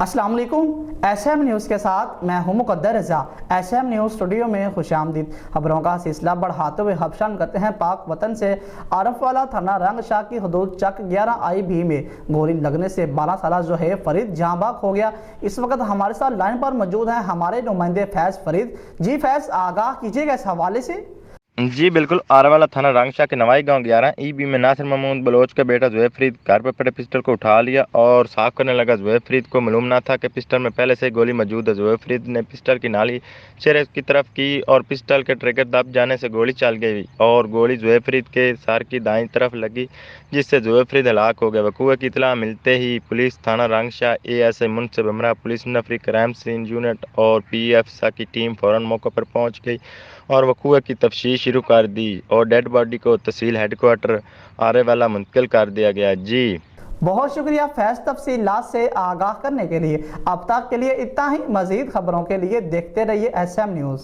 अस्सलाम वालेकुम। SM news के साथ मैं हूं मुकद्दर रज़ा। एसएम न्यूज़ स्टूडियो में खुशामदीद। खबरों का सिलसिला बढ़ाते हुए हबशान करते हैं पाक वतन से। आरफवाला थाना रंगशाह की हदूद चक 11 IB में गोली लगने से 12 साला जोहाib फरीद जहाँ बहक हो गया। इस वक्त हमारे साथ लाइन पर मौजूद हैं हमारे नुमाइंदे फैज़ फरीद। जी फैज़, आगाह कीजिएगा इस हवाले से। जी बिल्कुल। आरवाला थाना रंगशाह के नवाई गांव 11 IB में नासिर महमूद बलोच का बेटा जोहाib फरीद घर पर पड़े पिस्टल को उठा लिया और साफ करने लगा। जोहाib फरीद को मालूम ना था कि पिस्टल में पहले से गोली मौजूद है। जोहाib फरीद ने पिस्टल की नाली चेहरे की तरफ की और पिस्टल के ट्रिगर दब जाने से गोली चल गई और गोली जोहाib फरीद के सर की दाईं तरफ लगी, जिससे जोहाib फरीद हलाक हो गया। वकूए की इतला मिलते ही पुलिस थाना रंगशाह ASI मुनसिब हमरा पुलिस नफरी क्राइम सीन यूनिट और PFSA की टीम फौरन मौके पर पहुंच गई और वकूए की तफ्तीश शुरू कर दी और डेड बॉडी को तहसील हेडक्वार्टर आरेवाला मुंतकिल कर दिया गया। जी बहुत शुक्रिया फैज़, तफसीलात से आगाह करने के लिए। अब तक के लिए इतना ही। मज़ीद खबरों के लिए देखते रहिए SM न्यूज़।